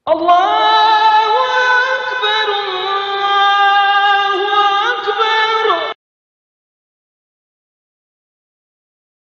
Allahu Akbar, Allahu Akbar.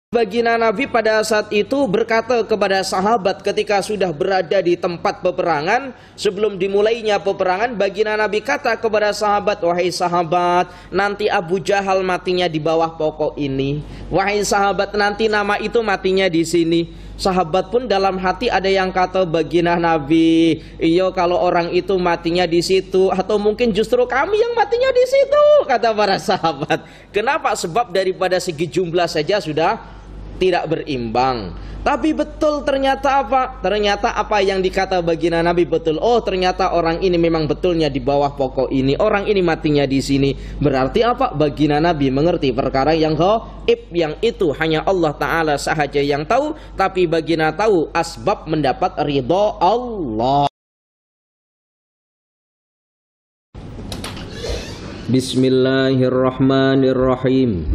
Baginda Nabi pada saat itu berkata kepada sahabat ketika sudah berada di tempat peperangan, sebelum dimulainya peperangan, baginda Nabi kata kepada sahabat, wahai sahabat, nanti Abu Jahal matinya di bawah pokok ini. Wahai sahabat, nanti nama itu matinya di sini. Sahabat pun dalam hati ada yang kata, baginda Nabi, iyo kalau orang itu matinya di situ, atau mungkin justru kami yang matinya di situ, kata para sahabat. Kenapa? Sebab daripada segi jumlah saja sudah tidak berimbang. Tapi betul ternyata apa? Ternyata apa yang dikata baginda Nabi betul. Oh, ternyata orang ini memang betulnya di bawah pokok ini. Orang ini matinya di sini. Berarti apa? Baginda Nabi mengerti perkara yang gaib, yang itu hanya Allah Ta'ala sahaja yang tahu. Tapi baginda tahu asbab mendapat ridha Allah. Bismillahirrahmanirrahim.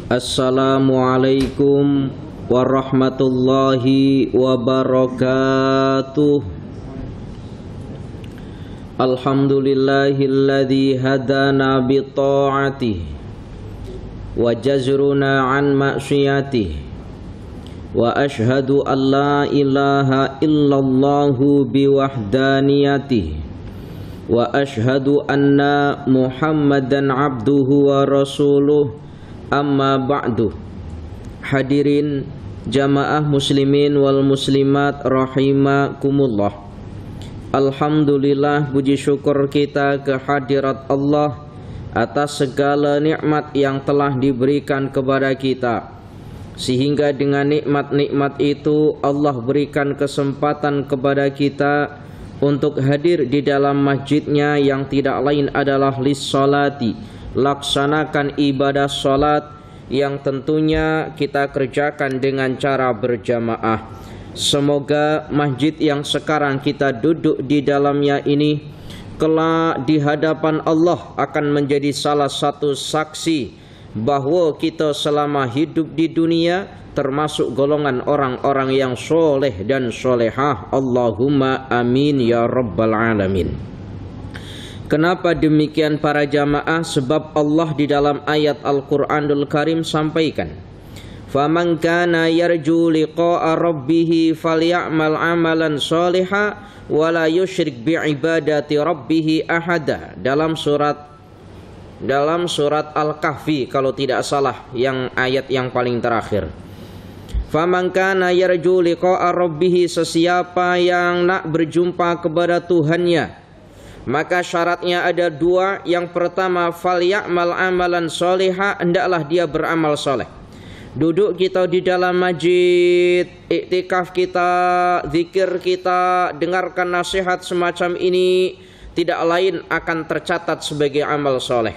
Assalamualaikum warahmatullahi wabarakatuh. Alhamdulillahilladzi hadana bi ta'atihi wa jazruna an ma'siyatihi wa ashhadu an la ilaha illallahu bi wahdaniyatihi wa ashhadu anna Muhammadan abduhu wa rasuluh. Amma ba'du. Hadirin jamaah muslimin wal muslimat rahimakumullah. Alhamdulillah, puji syukur kita kehadirat Allah atas segala nikmat yang telah diberikan kepada kita, sehingga dengan nikmat-nikmat itu Allah berikan kesempatan kepada kita untuk hadir di dalam masjidnya yang tidak lain adalah lis-salati, laksanakan ibadah salat yang tentunya kita kerjakan dengan cara berjamaah. Semoga masjid yang sekarang kita duduk di dalamnya ini kelak di hadapan Allah akan menjadi salah satu saksi bahwa kita selama hidup di dunia termasuk golongan orang-orang yang soleh dan solehah. Allahumma amin ya rabbal alamin. Kenapa demikian para jamaah? Sebab Allah di dalam ayat Al-Quranul Karim sampaikan, faman kana yarju liqa'a rabbih falya'mal amalan sholiha wa la yusyrik bi'ibadati rabbih ahada. Dalam surat Al-Kahfi kalau tidak salah, yang ayat yang paling terakhir. Faman kana yarju liqa'a rabbih, sesiapa yang nak berjumpa kepada Tuhannya, maka syaratnya ada dua. Yang pertama, falya'mal amalan sholiha, hendaklah dia beramal soleh. Duduk kita di dalam masjid, iktikaf kita, zikir kita, dengarkan nasihat semacam ini, tidak lain akan tercatat sebagai amal soleh.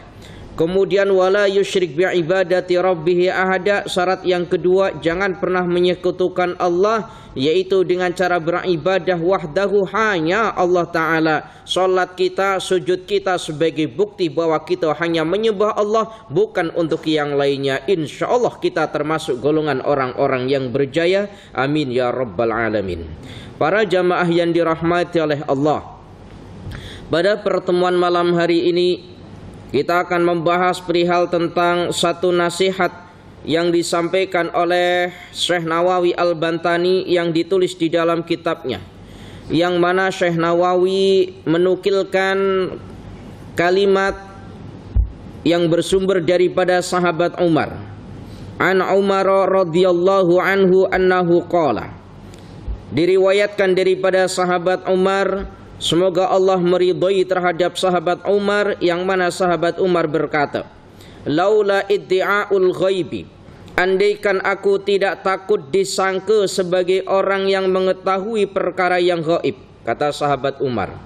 Kemudian wala yusyrik bi'ibadati rabbih ahada. Syarat yang kedua, jangan pernah menyekutukan Allah, yaitu dengan cara beribadah wahdahu, hanya Allah Ta'ala. Salat kita, sujud kita sebagai bukti bahwa kita hanya menyembah Allah, bukan untuk yang lainnya. Insya Allah kita termasuk golongan orang-orang yang berjaya. Amin ya rabbal alamin. Para jamaah yang dirahmati oleh Allah, pada pertemuan malam hari ini kita akan membahas perihal tentang satu nasihat yang disampaikan oleh Syekh Nawawi Al-Bantani yang ditulis di dalam kitabnya, yang mana Syekh Nawawi menukilkan kalimat yang bersumber daripada sahabat Umar. An Umar radhiyallahu anhu annahu qala. Diriwayatkan daripada sahabat Umar, semoga Allah meridhai terhadap sahabat Umar, yang mana sahabat Umar berkata, laula iddi'aul ghaibi, andaikan aku tidak takut disangka sebagai orang yang mengetahui perkara yang gaib. Kata sahabat Umar,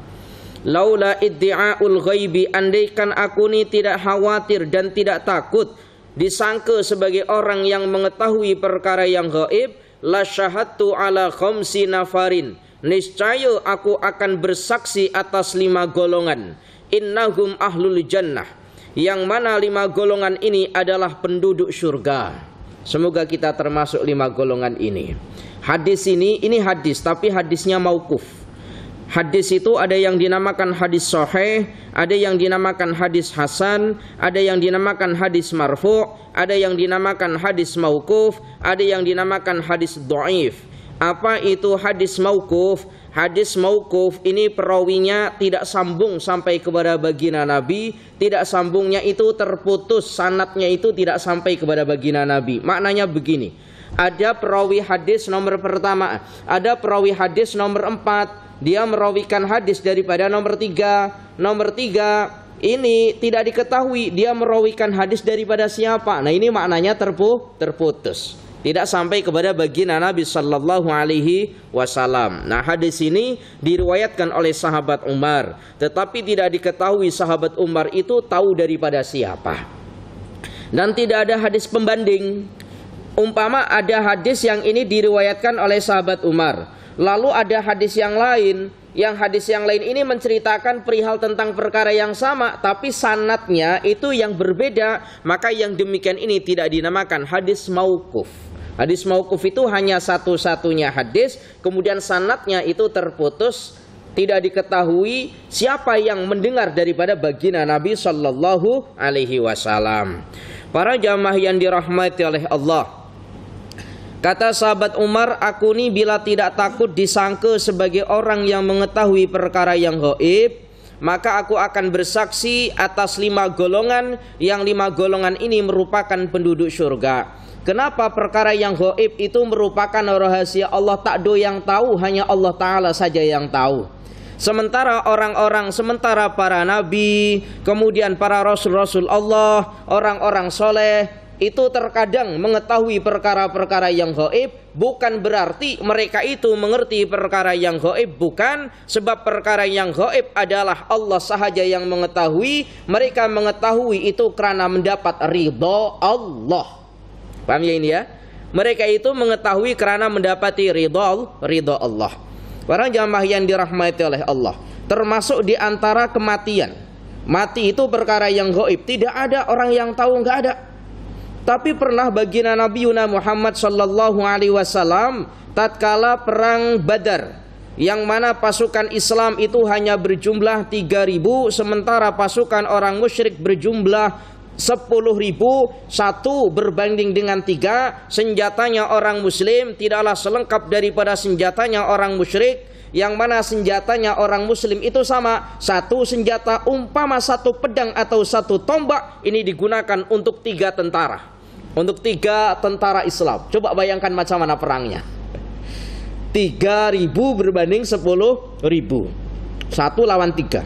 laula iddi'aul ghaibi, andaikan aku ini tidak khawatir dan tidak takut disangka sebagai orang yang mengetahui perkara yang gaib, la syahadtu ala khamsi nafarin, niscaya aku akan bersaksi atas 5 golongan. Innahum ahlul jannah, yang mana 5 golongan ini adalah penduduk surga. Semoga kita termasuk 5 golongan ini. Hadis ini hadis, tapi hadisnya mauquf. Hadis itu ada yang dinamakan hadis sahih, ada yang dinamakan hadis hasan, ada yang dinamakan hadis marfu', ada yang dinamakan hadis mauquf, ada yang dinamakan hadis dhaif. Apa itu hadis mauquf? Hadis mauquf ini perawinya tidak sambung sampai kepada baginda Nabi, tidak sambungnya itu terputus, sanadnya itu tidak sampai kepada baginda Nabi. Maknanya begini, ada perawi hadis nomor pertama, ada perawi hadis nomor 4, dia merawikan hadis daripada nomor 3. Nomor 3 ini tidak diketahui dia merawikan hadis daripada siapa. Nah ini maknanya terputus, tidak sampai kepada baginda Nabi sallallahu alaihi wasallam. Nah hadis ini diriwayatkan oleh sahabat Umar, tetapi tidak diketahui sahabat Umar itu tahu daripada siapa. Dan tidak ada hadis pembanding. Umpama ada hadis yang ini diriwayatkan oleh sahabat Umar, lalu ada hadis yang lain, yang hadis yang lain ini menceritakan perihal tentang perkara yang sama, tapi sanadnya itu yang berbeda, maka yang demikian ini tidak dinamakan hadis mauquf. Hadis mauquf itu hanya satu-satunya hadis, kemudian sanadnya itu terputus, tidak diketahui siapa yang mendengar daripada baginda Nabi sallallahu alaihi wasallam. Para jamaah yang dirahmati oleh Allah, kata sahabat Umar, aku ini bila tidak takut disangka sebagai orang yang mengetahui perkara yang gaib, maka aku akan bersaksi atas 5 golongan, yang 5 golongan ini merupakan penduduk surga. Kenapa perkara yang gaib itu merupakan rahasia Allah, tak ada yang tahu, hanya Allah Ta'ala saja yang tahu. Sementara sementara para nabi, kemudian para rasul-rasul Allah, orang-orang soleh, itu terkadang mengetahui perkara-perkara yang gaib, bukan berarti mereka itu mengerti perkara yang gaib, bukan. Sebab perkara yang gaib adalah Allah sahaja yang mengetahui. Mereka mengetahui itu karena mendapat ridha Allah. Paham ya ini ya? Mereka itu mengetahui karena mendapati ridha Allah. Para jamaah yang dirahmati oleh Allah, termasuk di antara kematian. Mati itu perkara yang gaib, tidak ada orang yang tahu, enggak ada. Tapi pernah baginda Nabi Muhammad sallallahu alaihi wasallam tatkala perang Badar, yang mana pasukan Islam itu hanya berjumlah 3.000, sementara pasukan orang musyrik berjumlah 10.000, 1 berbanding dengan 3. Senjatanya orang muslim tidaklah selengkap daripada senjatanya orang musyrik, yang mana senjatanya orang muslim itu sama. 1 senjata, umpama 1 pedang atau 1 tombak, ini digunakan untuk 3 tentara. Untuk 3 tentara Islam. Coba bayangkan macam mana perangnya. 3.000 berbanding 10.000, 1 lawan 3.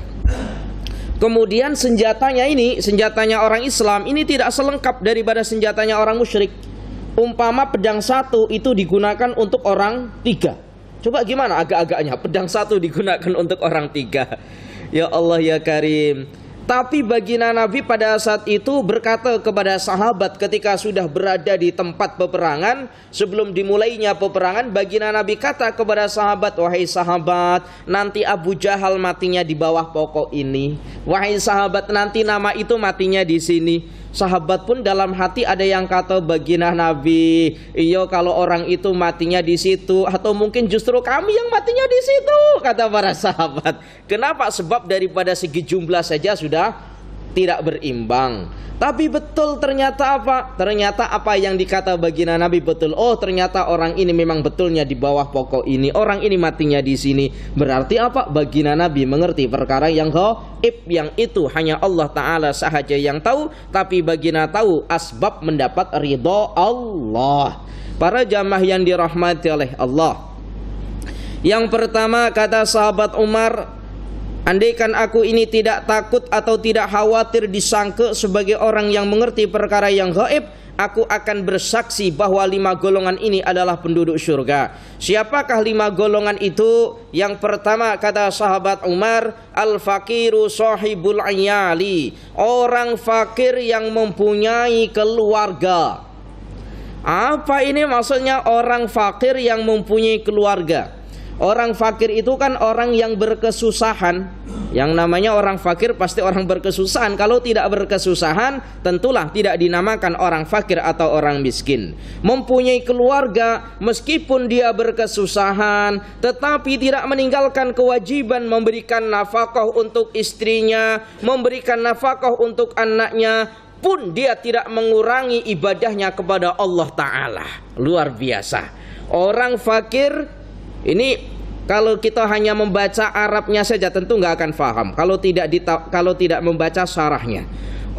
Kemudian senjatanya orang Islam ini tidak selengkap daripada senjatanya orang musyrik. Umpama pedang 1 itu digunakan untuk orang 3. Coba gimana agak-agaknya pedang 1 digunakan untuk orang 3. Ya Allah ya Karim. Tapi baginda Nabi pada saat itu berkata kepada sahabat ketika sudah berada di tempat peperangan, sebelum dimulainya peperangan, baginda Nabi kata kepada sahabat, wahai sahabat, nanti Abu Jahal matinya di bawah pokok ini. Wahai sahabat, nanti nama itu matinya di sini. Sahabat pun dalam hati ada yang kata baginda Nabi, iyo kalau orang itu matinya di situ, atau mungkin justru kami yang matinya di situ, kata para sahabat. Kenapa? Sebab daripada segi jumlah saja sudah tidak berimbang. Tapi betul ternyata apa? Ternyata apa yang dikata baginda Nabi betul. Oh ternyata orang ini memang betulnya di bawah pokok ini, orang ini matinya di sini. Berarti apa? Baginda Nabi mengerti perkara yang gaib, yang itu hanya Allah Ta'ala sahaja yang tahu. Tapi baginda tahu asbab mendapat ridha Allah. Para jamaah yang dirahmati oleh Allah, yang pertama kata sahabat Umar, andaikan aku ini tidak takut atau tidak khawatir disangka sebagai orang yang mengerti perkara yang gaib, aku akan bersaksi bahwa 5 golongan ini adalah penduduk surga. Siapakah 5 golongan itu? Yang pertama kata sahabat Umar, al-faqiru sahibul ayali, orang fakir yang mempunyai keluarga. Apa ini maksudnya orang fakir yang mempunyai keluarga? Orang fakir itu kan orang yang berkesusahan. Yang namanya orang fakir pasti orang berkesusahan. Kalau tidak berkesusahan, tentulah tidak dinamakan orang fakir atau orang miskin. Mempunyai keluarga, meskipun dia berkesusahan, tetapi tidak meninggalkan kewajiban memberikan nafkah untuk istrinya, memberikan nafkah untuk anaknya, pun dia tidak mengurangi ibadahnya kepada Allah Ta'ala. Luar biasa. Orang fakir ini kalau kita hanya membaca Arabnya saja tentu nggak akan faham kalau tidak membaca syarahnya.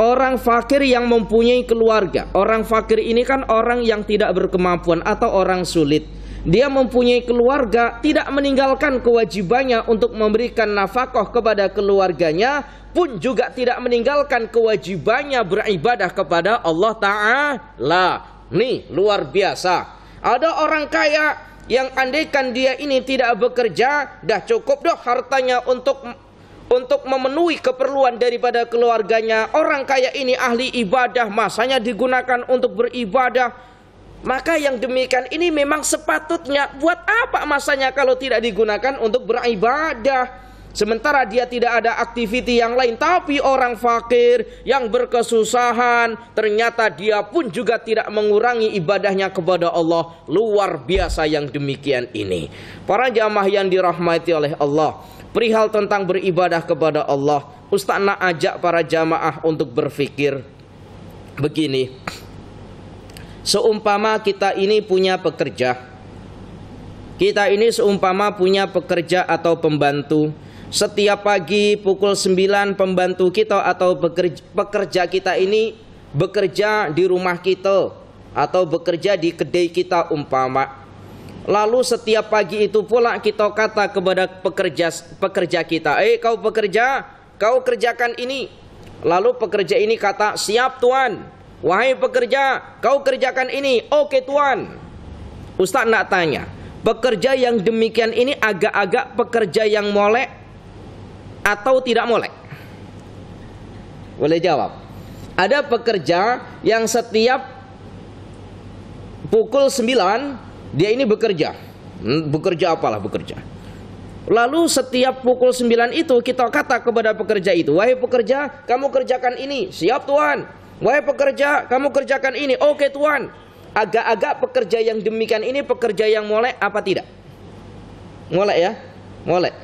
Orang fakir yang mempunyai keluarga, orang fakir ini kan orang yang tidak berkemampuan atau orang sulit. Dia mempunyai keluarga, tidak meninggalkan kewajibannya untuk memberikan nafkah kepada keluarganya, pun juga tidak meninggalkan kewajibannya beribadah kepada Allah Ta'ala. Nih luar biasa. Ada orang kaya yang andaikan dia ini tidak bekerja, dah cukup dah hartanya untuk memenuhi keperluan daripada keluarganya. Orang kaya ini ahli ibadah, masanya digunakan untuk beribadah. Maka yang demikian ini memang sepatutnya, buat apa masanya kalau tidak digunakan untuk beribadah? Sementara dia tidak ada aktiviti yang lain. Tapi orang fakir yang berkesusahan, ternyata dia pun juga tidak mengurangi ibadahnya kepada Allah. Luar biasa yang demikian ini. Para jamaah yang dirahmati oleh Allah, perihal tentang beribadah kepada Allah, Ustaz nak ajak para jamaah untuk berpikir begini. Seumpama kita ini punya pekerja, kita ini seumpama punya pekerja atau pembantu. Setiap pagi pukul 9 pembantu kita atau pekerja kita ini bekerja di rumah kita atau bekerja di kedai kita umpama. Lalu setiap pagi itu pula kita kata kepada pekerja kita, kau pekerja, kau kerjakan ini. Lalu pekerja ini kata, siap tuan. Wahai pekerja, kau kerjakan ini. Oke tuan. Ustaz nak tanya, pekerja yang demikian ini agak-agak pekerja yang molek atau tidak molek? Boleh jawab. Ada pekerja yang setiap pukul 9 dia ini bekerja. Bekerja apalah bekerja. Lalu setiap pukul 9 itu kita kata kepada pekerja itu, wahai pekerja, kamu kerjakan ini. Siap tuan. Wahai pekerja, kamu kerjakan ini. Oke tuan. Agak-agak pekerja yang demikian ini pekerja yang molek apa tidak? Molek ya? Molek.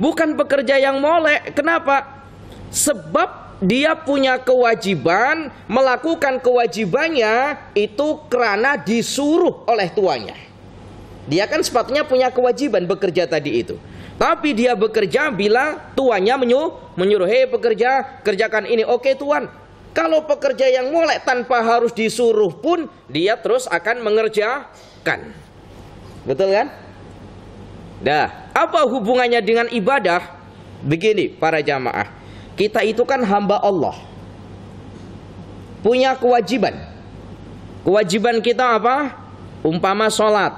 Bukan pekerja yang molek. Kenapa? Sebab dia punya kewajiban, melakukan kewajibannya itu karena disuruh oleh tuannya. Dia kan sepatutnya punya kewajiban bekerja tadi itu. Tapi dia bekerja bila tuannya menyuruh, hei pekerja, kerjakan ini. Oke tuan. Kalau pekerja yang molek tanpa harus disuruh pun dia terus akan mengerjakan. Betul kan? Dah, apa hubungannya dengan ibadah? Begini para jamaah, kita itu kan hamba Allah, punya kewajiban. Kewajiban kita apa? Umpama sholat.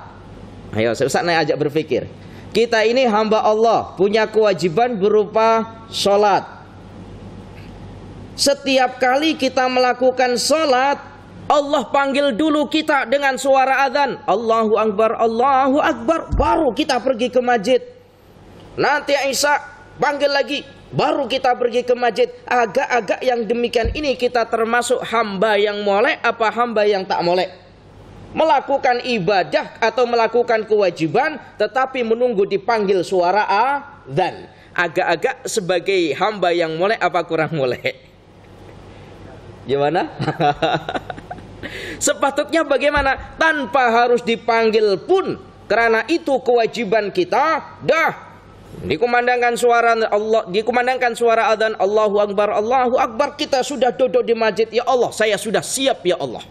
Ayo, Ustaz saya ajak berpikir. Kita ini hamba Allah, punya kewajiban berupa sholat. Setiap kali kita melakukan sholat, Allah panggil dulu kita dengan suara azan, Allahu Akbar, Allahu Akbar, baru kita pergi ke masjid. Nanti Aisyah panggil lagi, baru kita pergi ke masjid. Agak-agak yang demikian ini kita termasuk hamba yang molek apa hamba yang tak molek? Melakukan ibadah atau melakukan kewajiban tetapi menunggu dipanggil suara azan. Agak-agak sebagai hamba yang molek apa kurang molek? Gimana? Sepatutnya bagaimana? Tanpa harus dipanggil pun, karena itu kewajiban kita. Dah dikumandangkan suara Allah, dikumandangkan suara adzan, Allahu Akbar, Allahu Akbar, kita sudah duduk di masjid. Ya Allah, saya sudah siap ya Allah.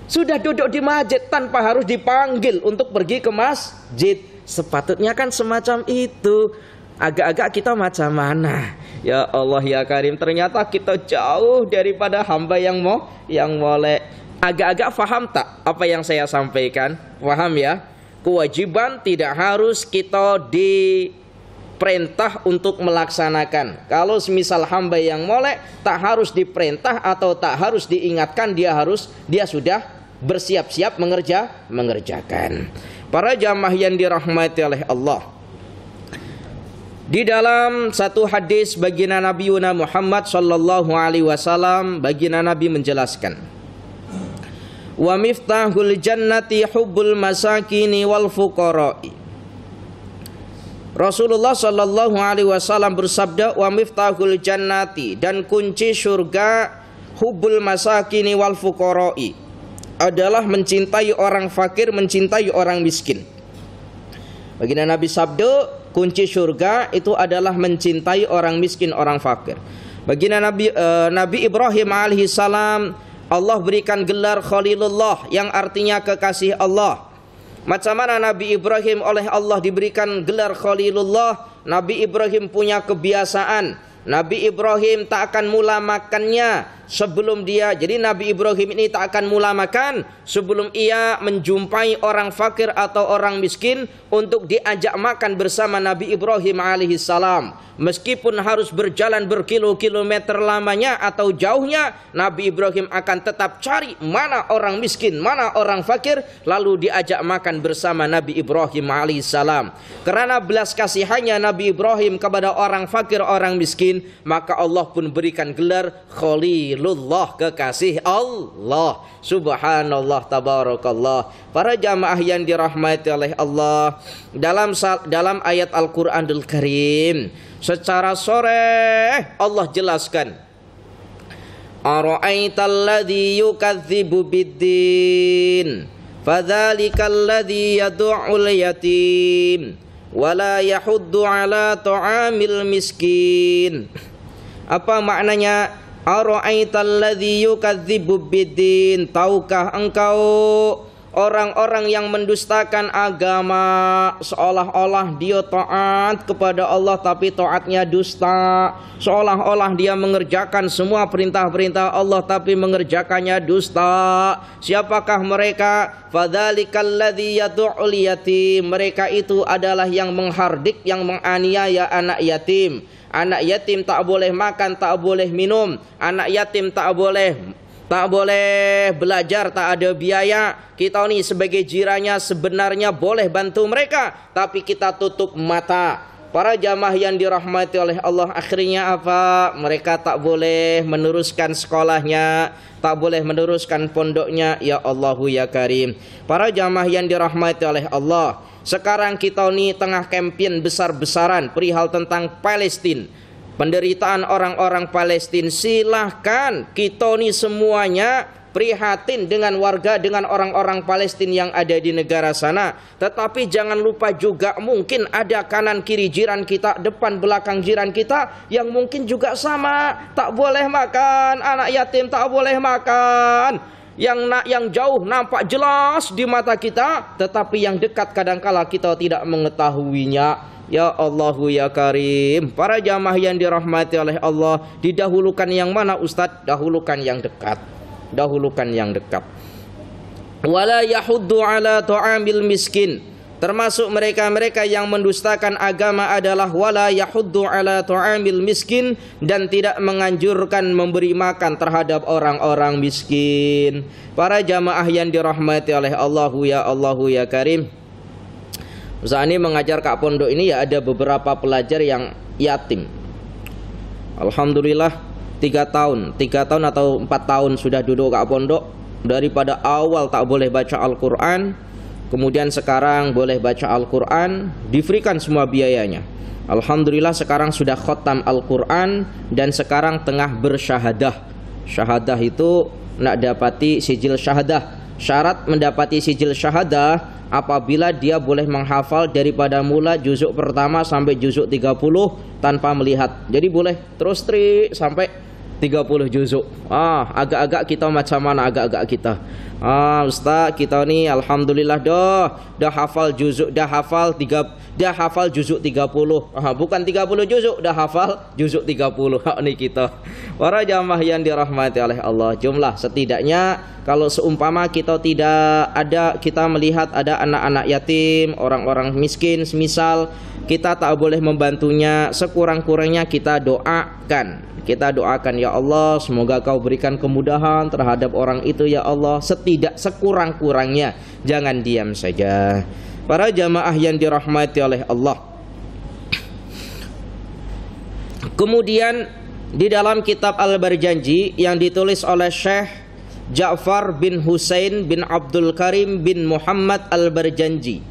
Sudah duduk di masjid tanpa harus dipanggil untuk pergi ke masjid. Sepatutnya kan semacam itu. Agak-agak kita macam mana? Ya Allah ya Karim, ternyata kita jauh daripada hamba yang molek. Agak-agak faham tak apa yang saya sampaikan? Faham ya? Kewajiban tidak harus kita diperintah untuk melaksanakan. Kalau semisal hamba yang molek, tak harus diperintah atau tak harus diingatkan, dia sudah bersiap-siap mengerjakan. Para jamaah yang dirahmati oleh Allah, di dalam satu hadis baginda Nabi Muhammad sallallahu alaihi wasallam, baginda Nabi menjelaskan, wa miftahul jannati hubbul masakini wal fuqara'i. Rasulullah sallallahu alaihi wasallam bersabda, wa miftahul jannati, dan kunci surga, hubbul masakini wal fuqara'i, adalah mencintai orang fakir, mencintai orang miskin. Baginda Nabi sabda, kunci surga itu adalah mencintai orang miskin, orang fakir. Baginda Nabi Ibrahim alaihissalam, Allah berikan gelar Khalilullah, yang artinya kekasih Allah. Macam mana Nabi Ibrahim oleh Allah diberikan gelar Khalilullah? Nabi Ibrahim punya kebiasaan, Nabi Ibrahim tak akan mula makannya sebelum dia. Jadi Nabi Ibrahim ini tak akan mula makan sebelum ia menjumpai orang fakir atau orang miskin untuk diajak makan bersama Nabi Ibrahim alaihissalam. Meskipun harus berjalan berkilo-kilometer lamanya atau jauhnya, Nabi Ibrahim akan tetap cari mana orang miskin, mana orang fakir, lalu diajak makan bersama Nabi Ibrahim alaihissalam. Karena belas kasihannya Nabi Ibrahim kepada orang fakir, orang miskin, maka Allah pun berikan gelar Khalilullah, kekasih Allah. Subhanallah, tabarakallah. Para jamaah yang dirahmati oleh Allah, dalam ayat Al-Qur'anul Karim secara sharih Allah jelaskan, ara'aital ladzi yukadzibu biddin fadzalikal ladzi yad'ul yatim wala yahuddu ala ta'amil miskin. Apa maknanya ara'aital ladzi yukadzibu biddin? Tahukah engkau orang-orang yang mendustakan agama, seolah-olah dia taat kepada Allah tapi taatnya dusta, seolah-olah dia mengerjakan semua perintah-perintah Allah tapi mengerjakannya dusta. Siapakah mereka? Fadzalikal ladzi yad'ul yatim. Mereka itu adalah yang menghardik, yang menganiaya anak yatim. Anak yatim tak boleh makan, tak boleh minum. Anak yatim tak boleh belajar, tak ada biaya. Kita ini sebagai jirannya sebenarnya boleh bantu mereka, tapi kita tutup mata. Para jamaah yang dirahmati oleh Allah, akhirnya apa? Mereka tak boleh meneruskan sekolahnya, tak boleh meneruskan pondoknya. Ya Allahu ya Karim. Para jamaah yang dirahmati oleh Allah, sekarang kita ini tengah kampanye besar-besaran perihal tentang Palestina, penderitaan orang-orang Palestina. Silahkan, kita ini semuanya prihatin dengan warga, dengan orang-orang Palestina yang ada di negara sana. Tetapi jangan lupa juga mungkin ada kanan kiri jiran kita, depan belakang jiran kita yang mungkin juga sama, tak boleh makan. Anak yatim tak boleh makan. Yang jauh nampak jelas di mata kita, tetapi yang dekat kadangkala kita tidak mengetahuinya. Ya Allahu ya Karim. Para jamaah yang dirahmati oleh Allah, didahulukan yang mana Ustadz? Dahulukan yang dekat. Dahulukan yang dekat. Wala yahuddu ala ta'amil miskin. Termasuk mereka-mereka yang mendustakan agama adalah wala yahuddu ala ta'amil miskin, dan tidak menganjurkan memberi makan terhadap orang-orang miskin. Para jamaah yang dirahmati oleh Allahu ya Karim. Saat ini mengajar Kak Pondok ini ya ada beberapa pelajar yang yatim. Alhamdulillah 3 tahun atau 4 tahun sudah duduk Kak Pondok. Daripada awal tak boleh baca Al-Quran, kemudian sekarang boleh baca Al-Quran, diberikan semua biayanya. Alhamdulillah sekarang sudah khotam Al-Quran dan sekarang tengah bersyahadah. Syahadah itu nak dapati sijil syahadah. Syarat mendapati sijil syahadah apabila dia boleh menghafal daripada mula juzuk pertama sampai juzuk 30 tanpa melihat. Jadi boleh terus sampai 30 juzuk. Agak-agak kita macam mana agak-agak kita? Ustaz, kita ni alhamdulillah dah hafal juzuk, dah hafal juzuk 30. Bukan 30 juzuk, dah hafal juzuk 30. Ni kita. Para jamaah yang dirahmati oleh Allah, jumlah setidaknya kalau seumpama kita kita melihat ada anak-anak yatim, orang-orang miskin, semisal kita tak boleh membantunya, sekurang-kurangnya kita doakan. Kita doakan, ya Allah, semoga kau berikan kemudahan terhadap orang itu, ya Allah. Sekurang-kurangnya, jangan diam saja. Para jamaah yang dirahmati oleh Allah. Kemudian di dalam kitab Al-Barjanji yang ditulis oleh Syekh Ja'far bin Husain bin Abdul Karim bin Muhammad Al-Barjanji.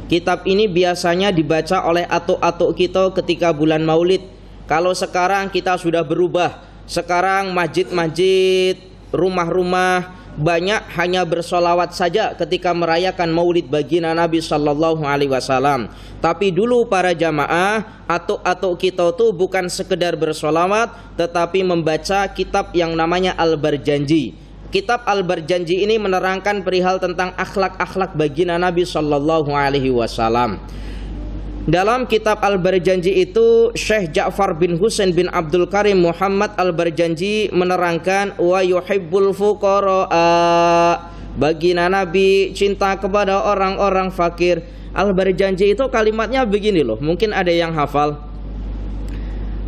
Kitab ini biasanya dibaca oleh atuk-atuk kita ketika bulan Maulid. Kalau sekarang kita sudah berubah. Sekarang masjid-masjid, rumah-rumah banyak hanya bersolawat saja ketika merayakan Maulid baginda Nabi Sallallahu Alaihi Wasallam. Tapi dulu para jamaah, atuk-atuk kita tuh bukan sekedar bersolawat, tetapi membaca kitab yang namanya Al-Barjanji. Kitab Al-Barjanji ini menerangkan perihal tentang akhlak-akhlak baginda Nabi Sallallahu Alaihi Wasallam. Dalam kitab Al-Barjanji itu Syekh Ja'far bin Husain bin Abdul Karim Muhammad Al-Barjanji menerangkan wa yuhibbul fuqara, baginda Nabi cinta kepada orang-orang fakir. Al-Barjanji itu kalimatnya begini loh, mungkin ada yang hafal.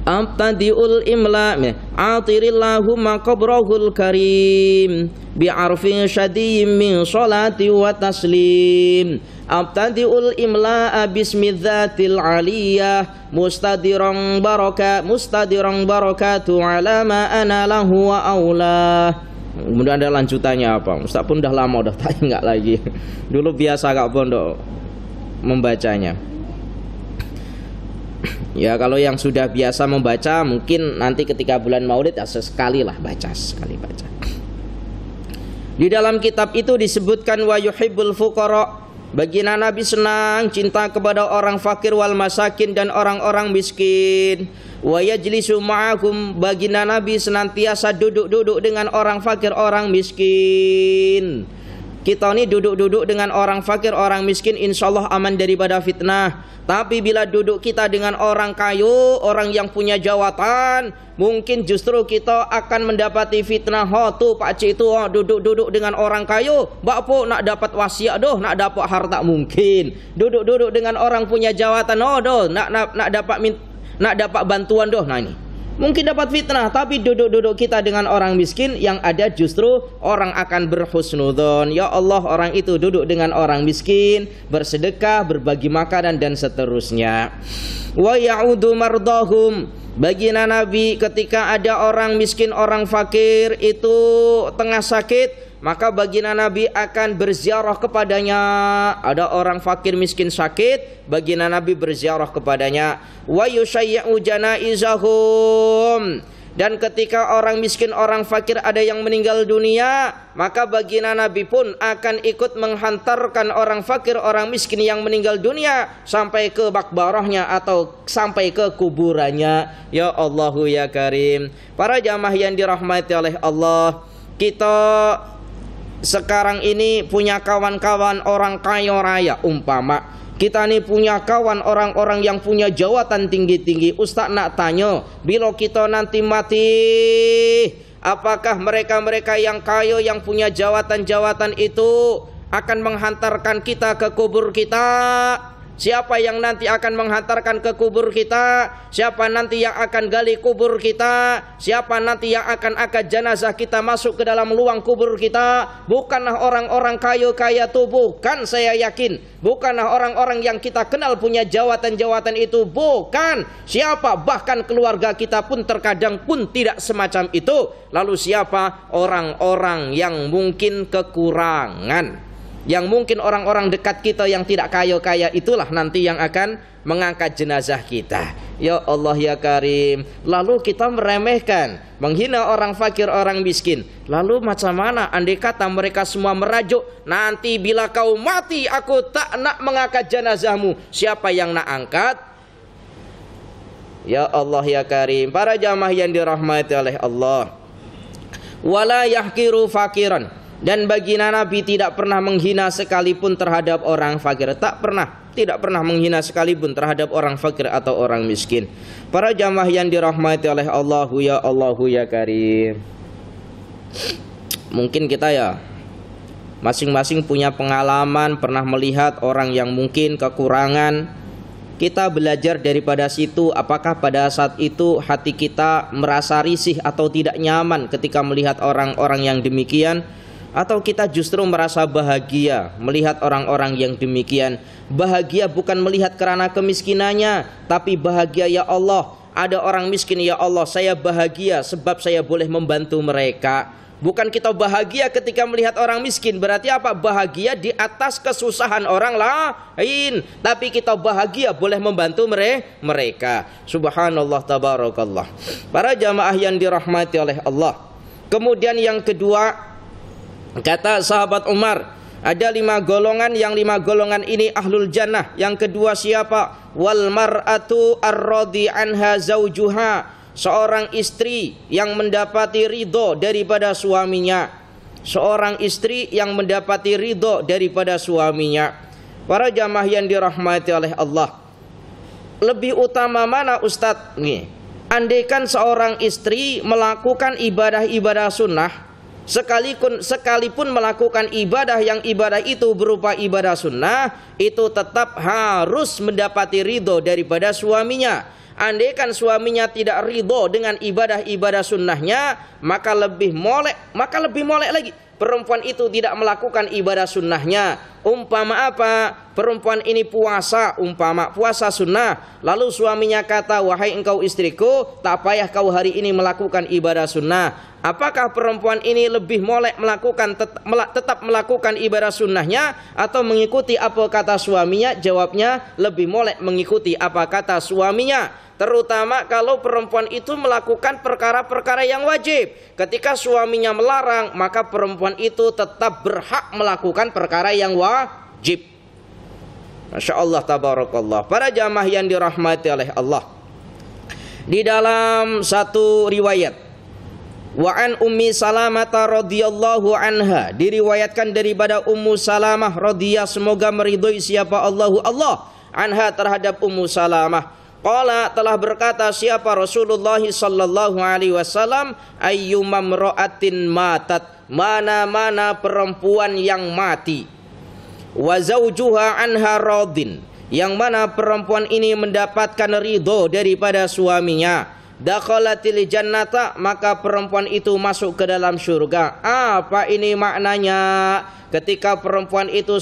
Abtadiul imla atirillahumma qabrahul karim bi'arfin syadiyyin min sholati wa taslim. Abtadiul imla bismidzatil aliyah mustadiran barakatu ala ma ana lahu wa aula. Kemudian ada lanjutannya apa? Ustaz pun udah lama udah tak ingat lagi. Dulu biasa Kak Pondok membacanya. Ya kalau yang sudah biasa membaca mungkin nanti ketika bulan Maulid ya sekali baca. Di dalam kitab itu disebutkan wa yuhibbul fuqara, baginda Nabi senang cinta kepada orang fakir wal masakin dan orang-orang miskin. Wa yajlisu ma'ahum, baginda Nabi senantiasa duduk-duduk dengan orang fakir, orang miskin. Kita ini duduk-duduk dengan orang fakir, orang miskin, insya Allah aman daripada fitnah. Tapi bila duduk kita dengan orang kayu, orang yang punya jawatan, mungkin justru kita akan mendapati fitnah. Oh tuh Pak Cik itu duduk-duduk dengan orang kayu, Mbak Po nak dapat wasiat doh, nak dapat harta mungkin. Duduk-duduk dengan orang punya jawatan, oh doh nak dapat bantuan doh. Nah ini mungkin dapat fitnah, tapi duduk-duduk kita dengan orang miskin yang ada justru orang akan berhusnudzon. Ya Allah, orang itu duduk dengan orang miskin, bersedekah, berbagi makanan dan seterusnya. Wa ya'udu mardahum, baginda Nabi ketika ada orang miskin, orang fakir itu tengah sakit, maka baginda Nabi akan berziarah kepadanya. Ada orang fakir miskin sakit, baginda Nabi berziarah kepadanya. Wa yushayyi'u janaizahum, dan ketika orang miskin, orang fakir ada yang meninggal dunia, maka baginda Nabi pun akan ikut menghantarkan orang fakir, orang miskin yang meninggal dunia sampai ke makbarahnya atau sampai ke kuburannya. Ya Allahu ya Karim. Para jamaah yang dirahmati oleh Allah, kita sekarang ini punya kawan-kawan orang kaya raya, umpama kita ini punya kawan orang-orang yang punya jawatan tinggi-tinggi. Ustaz nak tanya, bila kita nanti mati, apakah mereka-mereka yang kaya yang punya jawatan-jawatan itu akan menghantarkan kita ke kubur kita? Siapa yang nanti akan menghantarkan ke kubur kita? Siapa nanti yang akan gali kubur kita? Siapa nanti yang akan angkat jenazah kita masuk ke dalam luang kubur kita? Bukanlah orang-orang kaya-kaya itu, bukan, saya yakin. Bukanlah orang-orang yang kita kenal punya jawatan-jawatan itu, bukan. Siapa? Bahkan keluarga kita pun terkadang pun tidak semacam itu. Lalu siapa? Orang-orang yang mungkin kekurangan, yang mungkin orang-orang dekat kita yang tidak kaya-kaya itulah nanti yang akan mengangkat jenazah kita. Ya Allah ya Karim. Lalu kita meremehkan, menghina orang fakir, orang miskin. Lalu macam mana andai kata mereka semua merajuk, nanti bila kau mati aku tak nak mengangkat jenazahmu. Siapa yang nak angkat? Ya Allah ya Karim. Para jamaah yang dirahmati oleh Allah, wala yahkiru fakiran, dan baginda Nabi tidak pernah menghina sekalipun terhadap orang fakir. Tidak pernah menghina sekalipun terhadap orang fakir atau orang miskin. Para jamaah yang dirahmati oleh Allahu ya Karim. Mungkin kita ya masing-masing punya pengalaman, pernah melihat orang yang mungkin kekurangan. Kita belajar daripada situ, apakah pada saat itu hati kita merasa risih atau tidak nyaman ketika melihat orang-orang yang demikian. Atau kita justru merasa bahagia melihat orang-orang yang demikian? Bahagia bukan melihat karena kemiskinannya, tapi bahagia, ya Allah, ada orang miskin, ya Allah, saya bahagia sebab saya boleh membantu mereka. Bukan kita bahagia ketika melihat orang miskin. Berarti apa? Bahagia di atas kesusahan orang lain, tapi kita bahagia boleh membantu mereka. Subhanallah, tabarakallah. Para jamaah yang dirahmati oleh Allah. Kemudian yang kedua, kata sahabat Umar, ada 5 golongan, yang 5 golongan ini ahlul jannah. Yang kedua siapa? Wal mar'atu ar-radhi anha zaujuha, seorang istri yang mendapati ridho daripada suaminya. Seorang istri yang mendapati ridho daripada suaminya. Para jamaah yang dirahmati oleh Allah, lebih utama mana Ustadz? Nih, andaikan seorang istri melakukan ibadah-ibadah sunnah, sekalipun melakukan ibadah yang ibadah itu berupa ibadah sunnah, itu tetap harus mendapati ridho daripada suaminya. Andaikan suaminya tidak ridho dengan ibadah-ibadah sunnahnya, maka lebih molek lagi perempuan itu tidak melakukan ibadah sunnahnya. Umpama apa? Perempuan ini puasa, umpama puasa sunnah, lalu suaminya kata, wahai engkau istriku, tak payah kau hari ini melakukan ibadah sunnah. Apakah perempuan ini lebih molek tetap melakukan ibadah sunnahnya atau mengikuti apa kata suaminya? Jawabnya, lebih molek mengikuti apa kata suaminya. Terutama kalau perempuan itu melakukan perkara-perkara yang wajib. Ketika suaminya melarang, maka perempuan itu tetap berhak melakukan perkara yang wajib. Masya Allah, tabarakallah. Para jamaah yang dirahmati oleh Allah, di dalam satu riwayat, wa an Ummi Salamah radhiyallahu anha, diriwayatkan daripada Ummu Salamah radhiyallahu, semoga meridhoi siapa Allah anha terhadap Ummu Salamah. Qala, telah berkata siapa Rasulullah sallallahu alaihi wasallam, ayyuma mra'atin matat, mana-mana perempuan yang mati, wa zaujuha anha radin, yang mana perempuan ini mendapatkan ridho daripada suaminya, dakhalatil jannata, maka perempuan itu masuk ke dalam surga. Apa ini maknanya? Ketika perempuan itu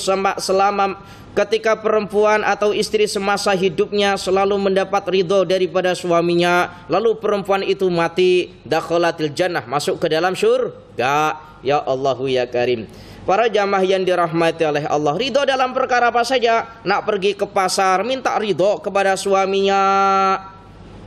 ketika perempuan atau istri semasa hidupnya selalu mendapat ridho daripada suaminya, lalu perempuan itu mati, dakhalatil jannah, masuk ke dalam surga. Ya Allahu ya Karim. Para jamaah yang dirahmati oleh Allah, ridho dalam perkara apa saja? Nak pergi ke pasar, minta ridho kepada suaminya.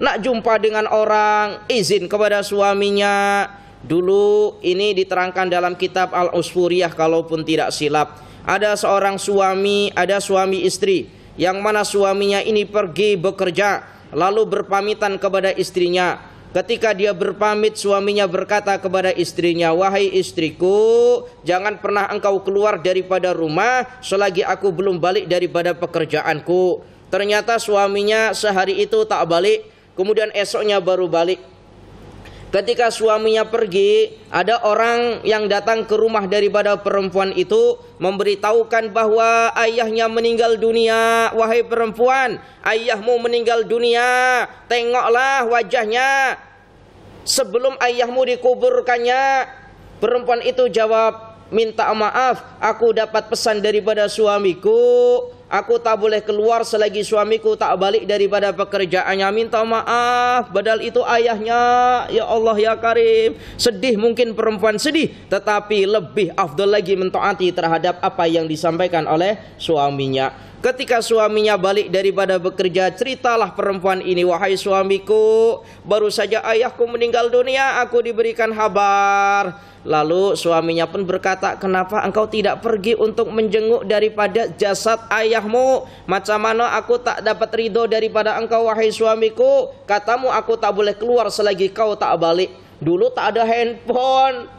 Nak jumpa dengan orang, izin kepada suaminya. Dulu ini diterangkan dalam kitab Al-Usfuriyah kalaupun tidak silap. Ada seorang suami, ada suami istri, yang mana suaminya ini pergi bekerja, lalu berpamitan kepada istrinya. Ketika dia berpamit, suaminya berkata kepada istrinya, wahai istriku, jangan pernah engkau keluar daripada rumah selagi aku belum balik daripada pekerjaanku. Ternyata suaminya sehari itu tak balik, kemudian esoknya baru balik. Ketika suaminya pergi, ada orang yang datang ke rumah daripada perempuan itu, memberitahukan bahwa ayahnya meninggal dunia. Wahai perempuan, ayahmu meninggal dunia, tengoklah wajahnya sebelum ayahmu dikuburkannya. Perempuan itu jawab, minta maaf, aku dapat pesan daripada suamiku, aku tak boleh keluar selagi suamiku tak balik daripada pekerjaannya. Minta maaf, padahal itu ayahnya. Ya Allah ya Karim. Sedih, mungkin perempuan sedih, tetapi lebih afdal lagi mentaati terhadap apa yang disampaikan oleh suaminya. Ketika suaminya balik daripada bekerja, ceritalah perempuan ini, wahai suamiku, baru saja ayahku meninggal dunia, aku diberikan kabar. Lalu suaminya pun berkata, kenapa engkau tidak pergi untuk menjenguk daripada jasad ayahmu? Macam mana aku tak dapat ridho daripada engkau, wahai suamiku? Katamu aku tak boleh keluar selagi kau tak balik. Dulu tak ada handphone.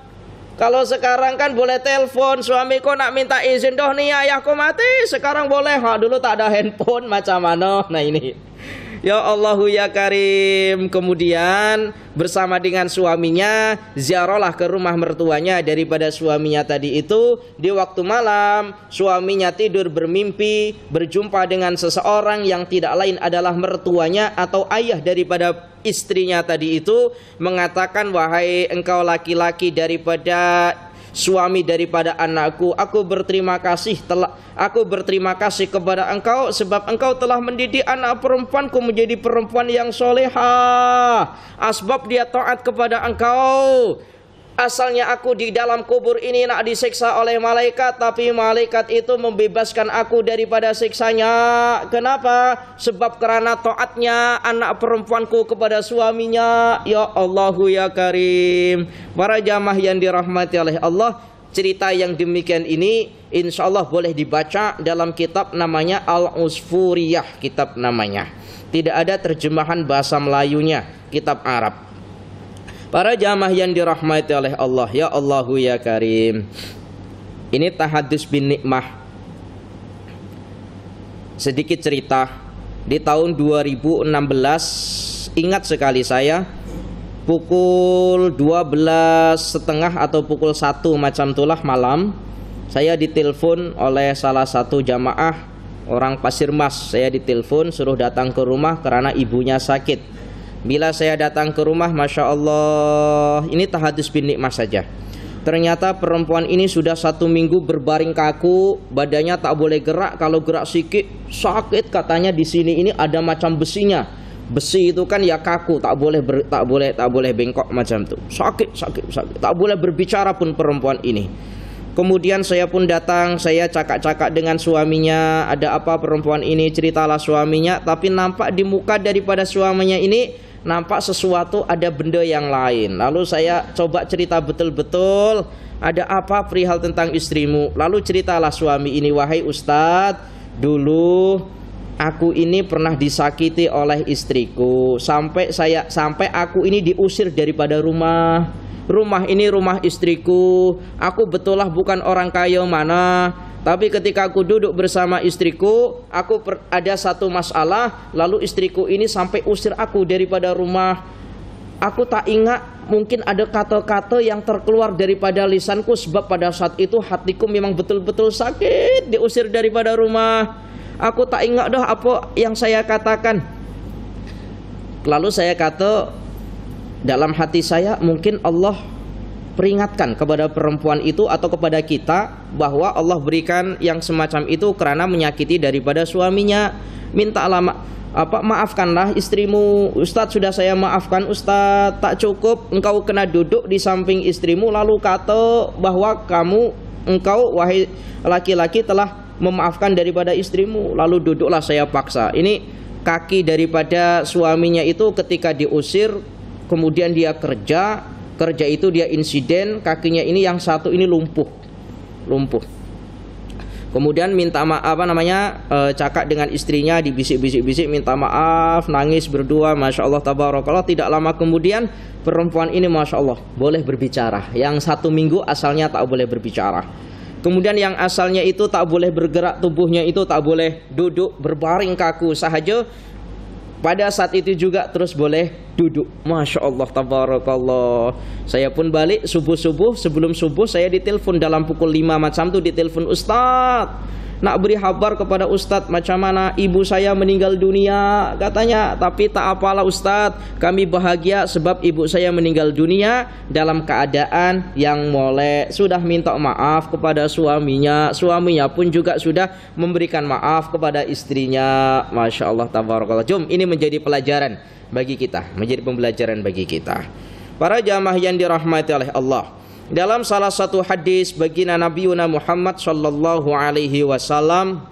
Kalau sekarang kan boleh telepon, suamiku nak minta izin, doh nih ayahku mati, sekarang boleh. Dulu tak ada handphone, macam mana? Nah ini, ya Allahu ya Karim. Kemudian bersama dengan suaminya ziarahlah ke rumah mertuanya daripada suaminya tadi itu. Di waktu malam suaminya tidur bermimpi berjumpa dengan seseorang yang tidak lain adalah mertuanya atau ayah daripada istrinya tadi itu, mengatakan, wahai engkau laki-laki daripada suami daripada anakku. Aku berterima kasih kepada engkau sebab engkau telah mendidik anak perempuanku menjadi perempuan yang solehah. Asbab dia taat kepada engkau. Asalnya aku di dalam kubur ini nak disiksa oleh malaikat, tapi malaikat itu membebaskan aku daripada siksanya. Kenapa? Sebab karena taatnya anak perempuanku kepada suaminya. Ya Allahu ya Karim. Para jamaah yang dirahmati oleh Allah, cerita yang demikian ini insya Allah boleh dibaca dalam kitab namanya Al-Usfuriyah, kitab namanya. Tidak ada terjemahan bahasa Melayunya, kitab Arab. Para jamaah yang dirahmati oleh Allah, ya Allahu ya Karim. Ini tahadus bin nikmah. Sedikit cerita. Di tahun 2016, ingat sekali saya, pukul 12.30 atau pukul 1 macam itulah malam, saya ditelepon oleh salah satu jamaah orang Pasir Mas. Saya ditelepon suruh datang ke rumah karena ibunya sakit. Bila saya datang ke rumah, Masya Allah, ini tahadus bin nikmah saja. Ternyata perempuan ini sudah 1 minggu berbaring kaku, badannya tak boleh gerak. Kalau gerak sikit sakit, katanya di sini ini ada macam besinya. Besi itu kan ya kaku, tak boleh bengkok macam itu. Sakit. Tak boleh berbicara pun perempuan ini. Kemudian saya pun datang, saya cakap-cakap dengan suaminya. Ada apa perempuan ini? Ceritalah suaminya. Tapi nampak di muka daripada suaminya ini nampak sesuatu, ada benda yang lain. Lalu saya coba cerita betul-betul, ada apa perihal tentang istrimu? Lalu ceritalah suami ini, wahai Ustadz, dulu aku ini pernah disakiti oleh istriku sampai aku ini diusir daripada rumah. Rumah ini rumah istriku. Aku betullah bukan orang kaya mana, tapi ketika aku duduk bersama istriku, ada satu masalah, lalu istriku ini sampai usir aku daripada rumah. Aku tak ingat, mungkin ada kata-kata yang terkeluar daripada lisanku, sebab pada saat itu hatiku memang betul-betul sakit, diusir daripada rumah. Aku tak ingat dah apa yang saya katakan. Lalu saya kata dalam hati saya, mungkin Allah peringatkan kepada perempuan itu atau kepada kita bahwa Allah berikan yang semacam itu karena menyakiti daripada suaminya. Mintalah maafkanlah istrimu. Ustadz, sudah saya maafkan Ustadz. Tak cukup engkau kena duduk di samping istrimu lalu kata bahwa engkau wahai laki-laki telah memaafkan daripada istrimu. Lalu duduklah saya paksa. Ini kaki daripada suaminya itu ketika diusir, kemudian dia kerja itu dia insiden, kakinya ini yang satu ini lumpuh. Kemudian minta maaf, cakap dengan istrinya, dibisik-bisik, minta maaf, nangis berdua, Masya Allah tabarakallah. Tidak lama kemudian perempuan ini Masya Allah boleh berbicara. Yang 1 minggu asalnya tak boleh berbicara. Kemudian yang asalnya itu tak boleh bergerak, tubuhnya itu tak boleh duduk, berbaring kaku sahaja, pada saat itu juga terus boleh duduk. Masya Allah tabarakallah. Saya pun balik subuh-subuh. Sebelum subuh saya ditelepon dalam pukul 5 macam tu, ditelepon, Ustadz, nak beri kabar kepada Ustadz macam mana ibu saya meninggal dunia katanya. Tapi tak apalah Ustadz, kami bahagia sebab ibu saya meninggal dunia dalam keadaan yang molek. Sudah minta maaf kepada suaminya, suaminya pun juga sudah memberikan maaf kepada istrinya. Masya Allah tabarakallah. Jom, ini menjadi pelajaran bagi kita, menjadi pembelajaran bagi kita. Para jamaah yang dirahmati oleh Allah, dalam salah satu hadis baginda Nabi Muhammad sallallahu alaihi wasallam,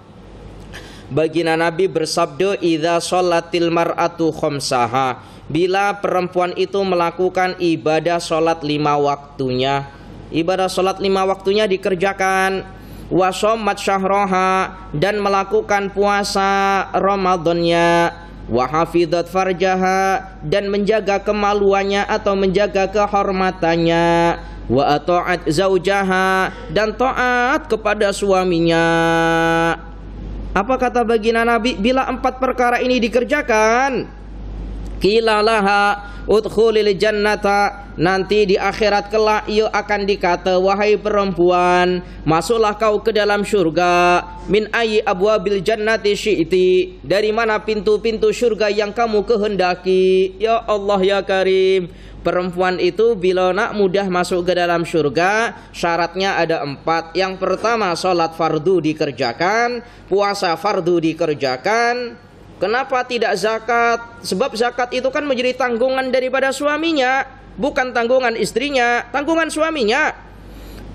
baginda Nabi bersabda, "Idza sholatil mar'atu khamsaha." Bila perempuan itu melakukan ibadah salat 5 waktunya, ibadah salat 5 waktunya dikerjakan, wa shommat syahraha, dan melakukan puasa Ramadannya, wa hafidhat farjaha, dan menjaga kemaluannya atau menjaga kehormatannya, wa ata'at zaujaha, dan taat kepada suaminya. Apa kata baginda Nabi? Bila 4 perkara ini dikerjakan, qilalaha udkhulil jannata, nanti di akhirat kelak ia akan dikata, wahai perempuan, masuklah kau ke dalam syurga. Min ayyi abwabil jannati syi'ti, dari mana pintu-pintu syurga yang kamu kehendaki. Ya Allah ya Karim, perempuan itu bila nak mudah masuk ke dalam surga, syaratnya ada 4. Yang pertama, sholat fardu dikerjakan, puasa fardu dikerjakan. Kenapa tidak zakat? Sebab zakat itu kan menjadi tanggungan daripada suaminya, bukan tanggungan istrinya, tanggungan suaminya.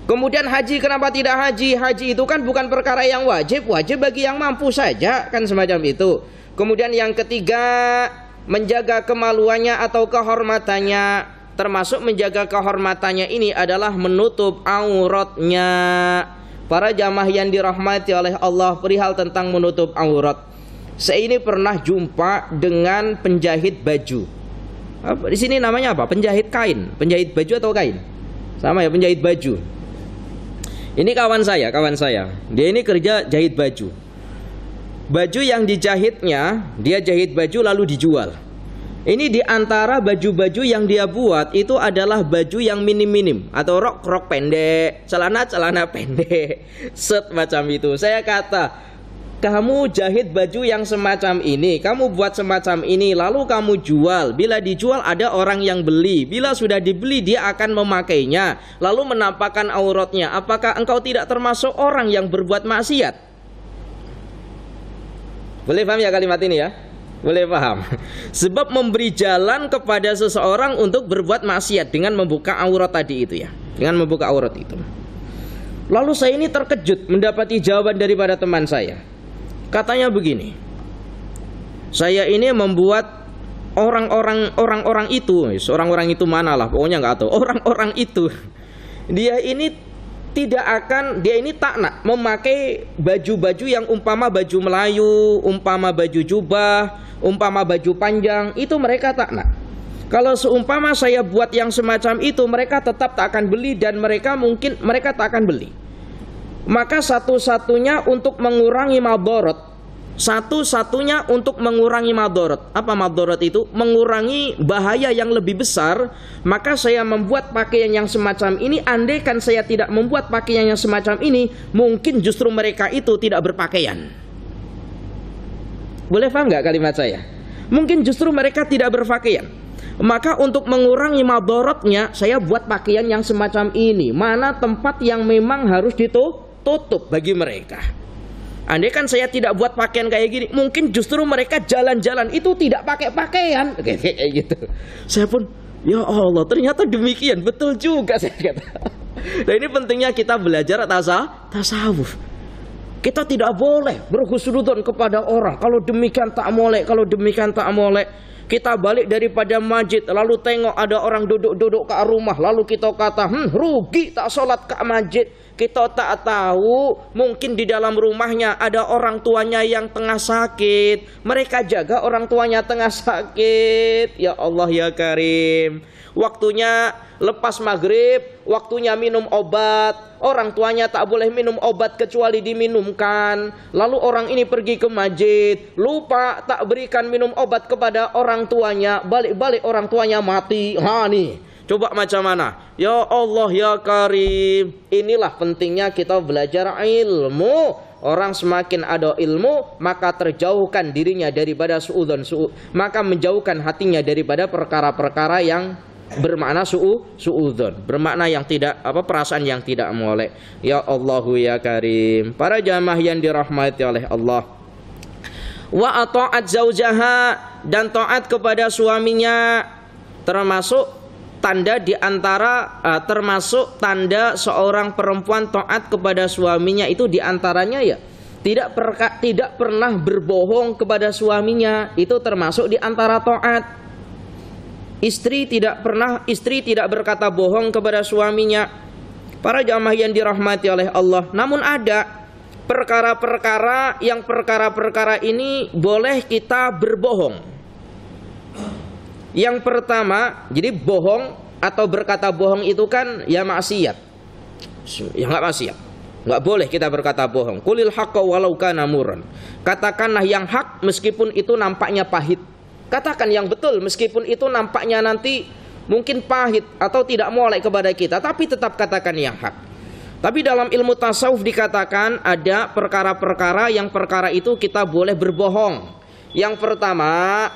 Kemudian haji, kenapa tidak haji? Haji itu kan bukan perkara yang wajib, wajib bagi yang mampu saja, kan semacam itu. Kemudian yang ketiga, menjaga kemaluannya atau kehormatannya. Termasuk menjaga kehormatannya ini adalah menutup auratnya. Para jamaah yang dirahmati oleh Allah, perihal tentang menutup aurat, saya ini pernah jumpa dengan penjahit baju. Di sini namanya apa? Penjahit kain, penjahit baju atau kain? Sama ya, penjahit baju. Ini kawan saya. Dia ini kerja jahit baju. Baju yang dijahitnya, dia jahit baju lalu dijual. Ini diantara baju-baju yang dia buat itu adalah baju yang minim-minim, atau rok pendek, celana pendek, set macam itu. Saya kata, kamu jahit baju yang semacam ini, kamu buat semacam ini, lalu kamu jual. Bila dijual ada orang yang beli. Bila sudah dibeli dia akan memakainya, lalu menampakkan auratnya. Apakah engkau tidak termasuk orang yang berbuat maksiat? Boleh paham ya kalimat ini ya? Boleh paham. Sebab memberi jalan kepada seseorang untuk berbuat maksiat dengan membuka aurat tadi itu ya. Dengan membuka aurat itu. Lalu saya ini terkejut mendapati jawaban daripada teman saya. Katanya begini, saya ini membuat orang-orang itu mana lah, pokoknya nggak tahu. Orang-orang itu dia ini tak nak memakai baju-baju yang umpama baju Melayu, umpama baju jubah, umpama baju panjang, itu mereka tak nak. Kalau seumpama saya buat yang semacam itu, mereka tetap tak akan beli, dan mereka tak akan beli. Maka satu-satunya untuk mengurangi madharat, apa madharat itu? Mengurangi bahaya yang lebih besar. Maka saya membuat pakaian yang semacam ini. Andaikan saya tidak membuat pakaian yang semacam ini, mungkin justru mereka itu tidak berpakaian. Boleh paham nggak kalimat saya? Mungkin justru mereka tidak berpakaian. Maka untuk mengurangi madharatnya, saya buat pakaian yang semacam ini. Mana tempat yang memang harus ditutup bagi mereka. Andai kan saya tidak buat pakaian kayak gini, mungkin justru mereka jalan-jalan itu tidak pakai pakaian kayak gitu. Saya pun, ya Allah, ternyata demikian, betul juga saya kata. Nah, ini pentingnya kita belajar tasawuf. Kita tidak boleh berhusnudzon kepada orang. Kalau demikian tak molek, Kita balik daripada masjid, lalu tengok ada orang duduk ke rumah, lalu kita kata, rugi tak sholat ke masjid. Kita tak tahu, mungkin di dalam rumahnya ada orang tuanya yang tengah sakit. Mereka jaga orang tuanya tengah sakit. Ya Allah ya Karim. Waktunya lepas maghrib, waktunya minum obat. Orang tuanya tak boleh minum obat kecuali diminumkan. Lalu orang ini pergi ke masjid, lupa tak berikan minum obat kepada orang tuanya. Balik-balik orang tuanya mati. Nih, coba macam mana? Ya Allah ya Karim. Inilah pentingnya kita belajar ilmu. Orang semakin ada ilmu, maka terjauhkan dirinya daripada suudzon, maka menjauhkan hatinya daripada perkara-perkara yang bermakna suudzon, bermakna yang tidak perasaan yang tidak molek. Ya Allahu ya Karim. Para jamaah yang dirahmati oleh Allah. Wa ata'at zaujaha, dan taat kepada suaminya, termasuk tanda termasuk tanda seorang perempuan taat kepada suaminya itu diantaranya ya tidak pernah berbohong kepada suaminya. Itu termasuk diantara taat. Istri tidak berkata bohong kepada suaminya. Para jamaah yang dirahmati oleh Allah. Namun ada perkara-perkara ini boleh kita berbohong. Yang pertama, jadi bohong atau berkata bohong itu kan ya maksiat. Ya enggak maksiat. Enggak boleh kita berkata bohong. Qulil haqqa walau kana murran. Katakanlah yang hak meskipun itu nampaknya pahit. Katakan yang betul meskipun itu nampaknya nanti mungkin pahit atau tidak molek kepada kita, tapi tetap katakan yang hak. Tapi dalam ilmu tasawuf dikatakan ada perkara-perkara yang perkara itu kita boleh berbohong. Yang pertama,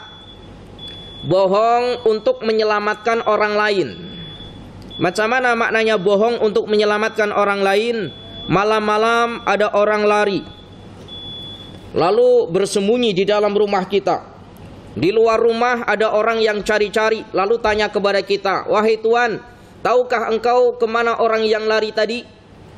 bohong untuk menyelamatkan orang lain. Macam mana maknanya bohong untuk menyelamatkan orang lain? Malam-malam ada orang lari, lalu bersembunyi di dalam rumah kita. Di luar rumah ada orang yang cari-cari, lalu tanya kepada kita, "Wahai Tuan, tahukah engkau kemana orang yang lari tadi?"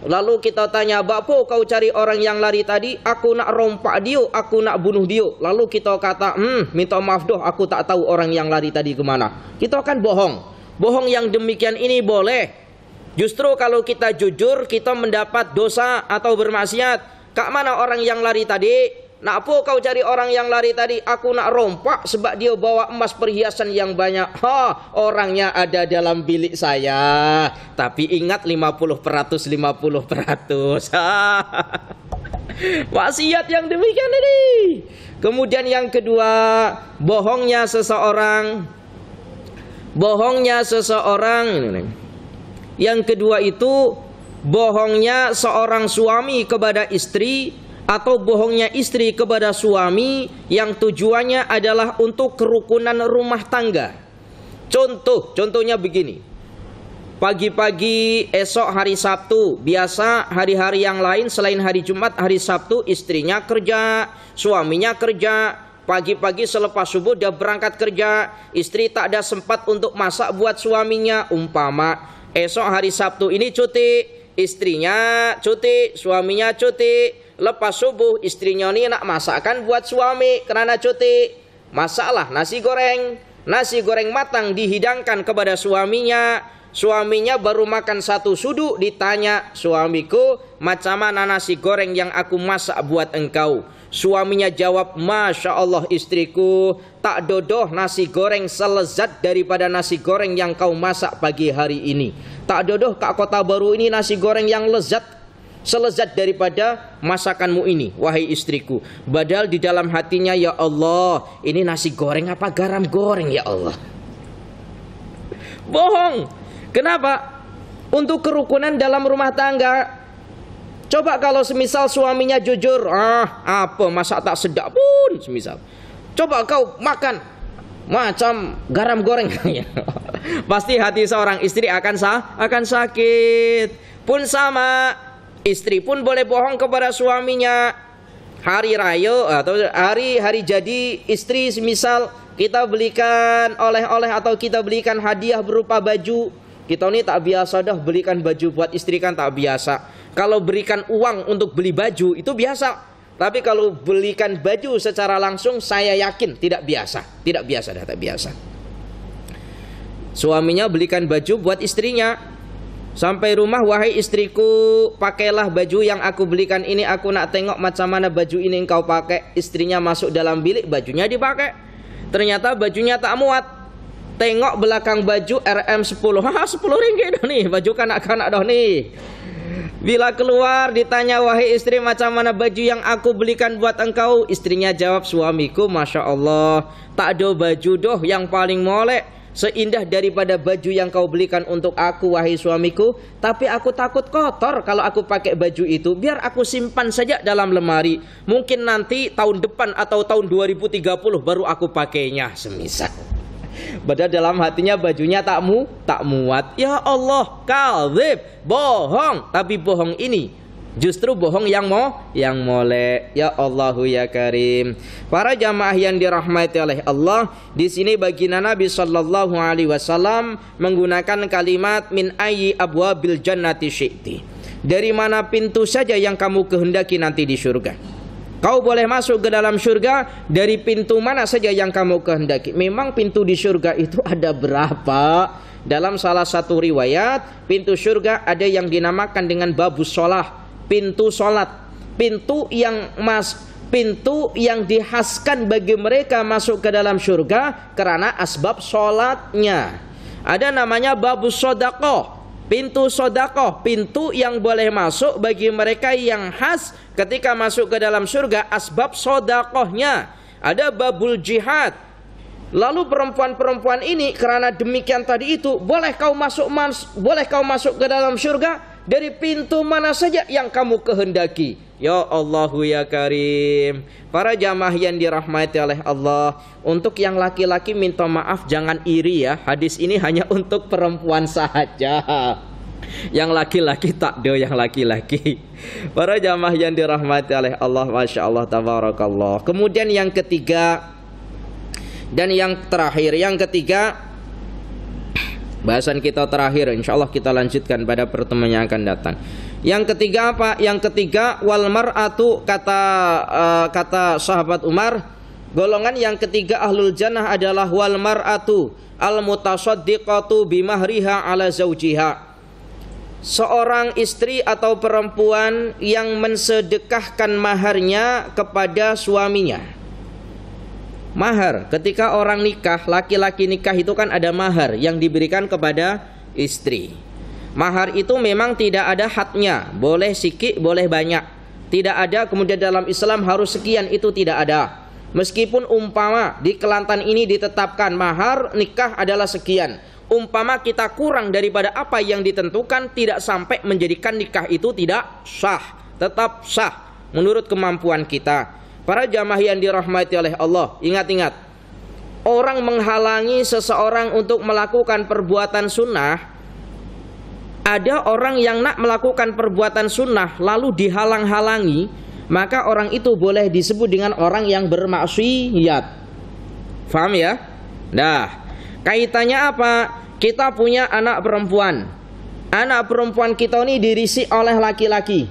Lalu kita tanya, "Bapo kau cari orang yang lari tadi?" "Aku nak rompak dia, aku nak bunuh dia." Lalu kita kata, minta maaf doh, aku tak tahu orang yang lari tadi kemana. Kita akan bohong. Bohong yang demikian ini boleh. Justru kalau kita jujur, kita mendapat dosa atau bermaksiat. "Kak mana orang yang lari tadi?" "Nak apa kau cari orang yang lari tadi?" "Aku nak rompak sebab dia bawa emas perhiasan yang banyak." Orangnya ada dalam bilik saya. Tapi ingat 50%, 50%. Maksiat yang demikian ini. Kemudian yang kedua, bohongnya seseorang. Yang kedua itu bohongnya seorang suami kepada istri, atau bohongnya istri kepada suami yang tujuannya adalah untuk kerukunan rumah tangga. Contohnya begini. Pagi-pagi esok hari Sabtu, biasa hari-hari yang lain selain hari Jumat, hari Sabtu istrinya kerja, suaminya kerja. Pagi-pagi selepas subuh dia berangkat kerja, istri tak ada sempat untuk masak buat suaminya. Umpama esok hari Sabtu ini cuti, istrinya cuti, suaminya cuti. Lepas subuh istrinya ini nak masakan buat suami karena cuti. Masaklah nasi goreng. Nasi goreng matang dihidangkan kepada suaminya. Suaminya baru makan satu sudu, ditanya, "Suamiku, macam mana nasi goreng yang aku masak buat engkau?" Suaminya jawab, "Masya Allah istriku, tak dodoh nasi goreng selezat daripada nasi goreng yang kau masak pagi hari ini. Tak dodoh Kak Kota Baru ini nasi goreng yang selezat daripada masakanmu ini, wahai istriku." Padahal di dalam hatinya, "Ya Allah, ini nasi goreng apa garam goreng ya Allah?" Bohong. Kenapa? Untuk kerukunan dalam rumah tangga. Coba kalau semisal suaminya jujur, apa masak tak sedap pun semisal. Coba kau makan macam garam goreng. Pasti hati seorang istri akan sakit. Pun sama, istri pun boleh bohong kepada suaminya. Hari raya atau hari jadi istri, semisal kita belikan oleh-oleh atau kita belikan hadiah berupa baju. Kita ini tak biasa dah belikan baju buat istri, kan tak biasa. Kalau berikan uang untuk beli baju itu biasa. Tapi kalau belikan baju secara langsung, saya yakin tidak biasa. Tak biasa. Suaminya belikan baju buat istrinya. Sampai rumah, "Wahai istriku, pakailah baju yang aku belikan ini. Aku nak tengok macam mana baju ini engkau pakai." Istrinya masuk dalam bilik, bajunya dipakai. Ternyata bajunya tak muat. Tengok belakang baju RM10. 10 ringgit dah nih, baju kanak-kanak dah nih. Bila keluar ditanya, "Wahai istri, macam mana baju yang aku belikan buat engkau?" Istrinya jawab, "Suamiku, Masya Allah, tak ada baju doh yang paling molek seindah daripada baju yang kau belikan untuk aku, wahai suamiku. Tapi aku takut kotor kalau aku pakai baju itu. Biar aku simpan saja dalam lemari. Mungkin nanti tahun depan atau tahun 2030 baru aku pakainya," semisal. Padahal dalam hatinya bajunya tak muat. Ya Allah, kadzib, bohong. Tapi bohong ini justru bohong yang molek. Ya Allahu ya Karim. Para jamaah yang dirahmati oleh Allah, di sini baginda Nabi sallallahu alaihi wasallam menggunakan kalimat min ayyi abwabil jannati syi'ti. Dari mana pintu saja yang kamu kehendaki nanti di surga. Kau boleh masuk ke dalam surga dari pintu mana saja yang kamu kehendaki. Memang pintu di surga itu ada berapa? Dalam salah satu riwayat, pintu surga ada yang dinamakan dengan babus sholah, pintu sholat, pintu yang dihaskan bagi mereka masuk ke dalam surga karena asbab sholatnya. Ada namanya babus sodakoh, pintu sodakoh, pintu yang boleh masuk bagi mereka yang khas ketika masuk ke dalam surga asbab sodakohnya. Ada babul jihad. Lalu perempuan-perempuan ini karena demikian tadi itu, boleh kau masuk ke dalam surga dari pintu mana saja yang kamu kehendaki. Ya Allahu ya Karim. Para jamaah yang dirahmati oleh Allah, untuk yang laki-laki minta maaf jangan iri ya. Hadis ini hanya untuk perempuan saja. Yang laki-laki tak do yang laki-laki. Para jamaah yang dirahmati oleh Allah, Masya Allah, tabarakallah. Kemudian yang ketiga dan yang terakhir, yang ketiga, bahasan kita terakhir, insya Allah kita lanjutkan pada pertemuan yang akan datang. Yang ketiga apa? Yang ketiga, wal mar'atu, kata sahabat Umar, golongan yang ketiga ahlul jannah adalah wal mar'atu al mutasaddiqatu bimahriha ala zaujiha. Seorang istri atau perempuan yang mensedekahkan maharnya kepada suaminya. Mahar, ketika orang nikah, laki-laki nikah itu kan ada mahar yang diberikan kepada istri. Mahar itu memang tidak ada hadnya, boleh sikit, boleh banyak. Tidak ada kemudian dalam Islam harus sekian, itu tidak ada. Meskipun umpama di Kelantan ini ditetapkan mahar nikah adalah sekian, umpama kita kurang daripada apa yang ditentukan, tidak sampai menjadikan nikah itu tidak sah, tetap sah menurut kemampuan kita. Para jamaah yang dirahmati oleh Allah, ingat-ingat, orang menghalangi seseorang untuk melakukan perbuatan sunnah. Ada orang yang nak melakukan perbuatan sunnah lalu dihalang-halangi, maka orang itu boleh disebut dengan orang yang bermaksiat. Faham ya? Nah, kaitannya apa? Kita punya anak perempuan. Anak perempuan kita ini dirisik oleh laki-laki.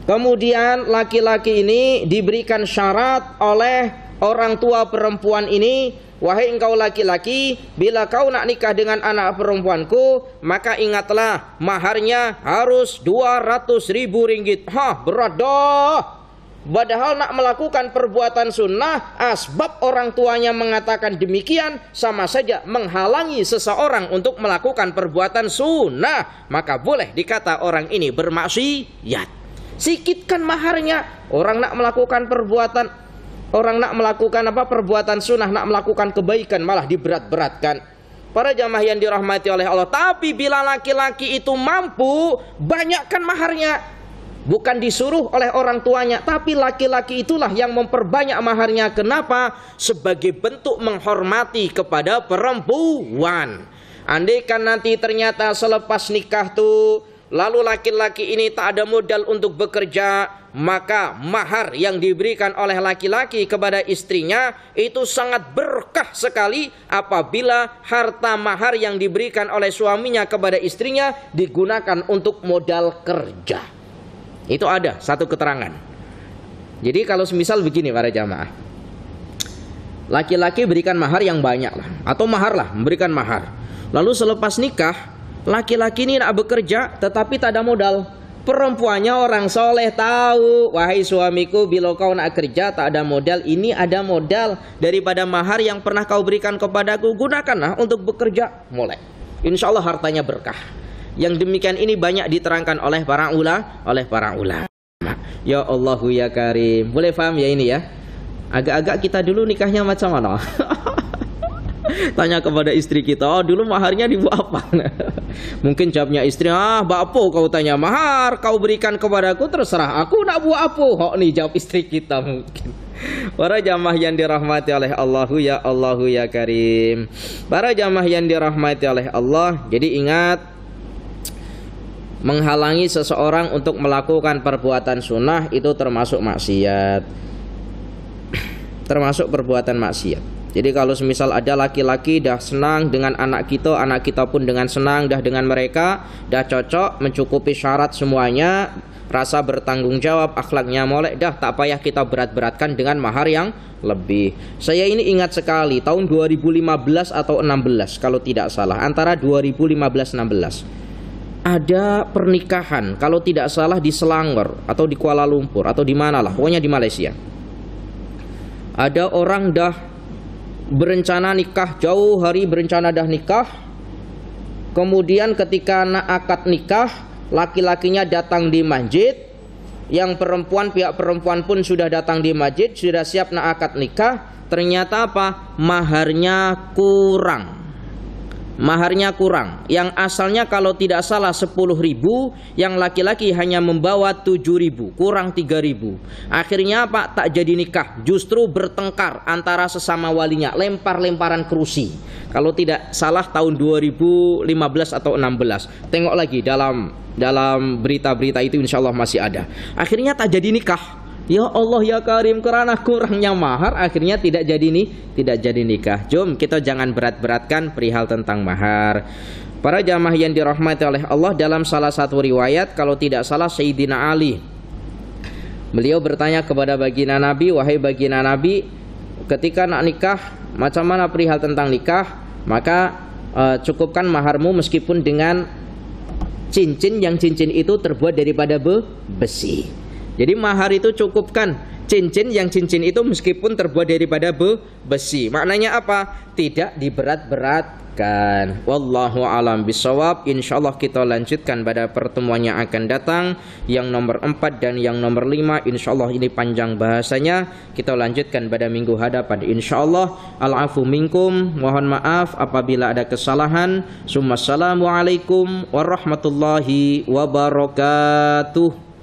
Kemudian laki-laki ini diberikan syarat oleh orang tua perempuan ini, wahai engkau laki-laki, bila kau nak nikah dengan anak perempuanku, maka ingatlah maharnya harus 200.000 ringgit. Berat dah. Padahal nak melakukan perbuatan sunnah, asbab orang tuanya mengatakan demikian, sama saja menghalangi seseorang untuk melakukan perbuatan sunnah, maka boleh dikata orang ini bermaksiat. Sikitkan maharnya. Orang nak melakukan perbuatan, orang nak melakukan perbuatan sunnah, nak melakukan kebaikan, malah diberat-beratkan. Para jamaah yang dirahmati oleh Allah, tapi bila laki-laki itu mampu, banyakkan maharnya. Bukan disuruh oleh orang tuanya, tapi laki-laki itulah yang memperbanyak maharnya. Kenapa? Sebagai bentuk menghormati kepada perempuan. Andaikan nanti ternyata selepas nikah tuh, lalu laki-laki ini tak ada modal untuk bekerja, maka mahar yang diberikan oleh laki-laki kepada istrinya itu sangat berkah sekali apabila harta mahar yang diberikan oleh suaminya kepada istrinya digunakan untuk modal kerja. Itu ada satu keterangan. Jadi kalau semisal begini para jamaah, laki-laki berikan mahar yang banyak lah, atau mahar lah, memberikan mahar. Lalu selepas nikah, laki-laki ini nak bekerja tetapi tak ada modal. Perempuannya orang soleh tahu, wahai suamiku, bila kau nak kerja tak ada modal, ini ada modal daripada mahar yang pernah kau berikan kepadaku, gunakanlah untuk bekerja. Mulai, insya Allah hartanya berkah. Yang demikian ini banyak diterangkan oleh para ulama. Ya Allahu ya Karim. Boleh faham ya ini ya? Agak-agak kita dulu nikahnya macam mana? Tanya kepada istri kita, dulu maharnya dibuat apa? Mungkin jawabnya istri, bapo kau tanya mahar, kau berikan kepadaku, terserah aku nak buat apa. Nih jawab istri kita mungkin. Para jamaah yang dirahmati oleh Allahu ya Karim. Para jamaah yang dirahmati oleh Allah, jadi ingat, menghalangi seseorang untuk melakukan perbuatan sunnah itu termasuk maksiat, termasuk perbuatan maksiat. Jadi kalau semisal ada laki-laki dah senang dengan anak kita pun dengan senang dah dengan mereka, dah cocok, mencukupi syarat semuanya, rasa bertanggung jawab, akhlaknya molek, dah tak payah kita berat-beratkan dengan mahar yang lebih. Saya ini ingat sekali tahun 2015 atau 16 kalau tidak salah, antara 2015-16 ada pernikahan, kalau tidak salah di Selangor atau di Kuala Lumpur atau di mana lah, pokoknya di Malaysia. Ada orang dah berencana nikah, jauh hari berencana dah nikah. Kemudian ketika nak akad nikah, laki-lakinya datang di masjid, yang perempuan, pihak perempuan pun sudah datang di masjid, sudah siap nak akad nikah. Ternyata apa? Maharnya kurang. maharnya kurang. Yang asalnya kalau tidak salah 10.000, yang laki-laki hanya membawa 7.000, kurang 3.000. Akhirnya Pak tak jadi nikah, justru bertengkar antara sesama walinya, lempar-lemparan kerusi. Kalau tidak salah tahun 2015 atau 16. Tengok lagi dalam berita-berita itu, insya Allah masih ada. Akhirnya tak jadi nikah. Ya Allah ya Karim, karena kurangnya mahar akhirnya tidak jadi nikah. Jom kita jangan berat-beratkan perihal tentang mahar. Para jamaah yang dirahmati oleh Allah, dalam salah satu riwayat kalau tidak salah Sayyidina Ali, beliau bertanya kepada baginda Nabi, wahai baginda Nabi, ketika nak nikah macam mana perihal tentang nikah? Maka cukupkan maharmu meskipun dengan cincin, yang cincin itu terbuat daripada besi. Jadi mahar itu cukupkan cincin, yang cincin itu meskipun terbuat daripada besi. Maknanya apa? Tidak diberat-beratkan. Wallahu alam bisawab. Insyaallah kita lanjutkan pada pertemuan yang akan datang, yang nomor 4 dan yang nomor 5. Insyaallah ini panjang bahasanya, kita lanjutkan pada minggu hadapan insyaallah. Al-afu minkum, mohon maaf apabila ada kesalahan. Assalamualaikum warahmatullahi wabarakatuh.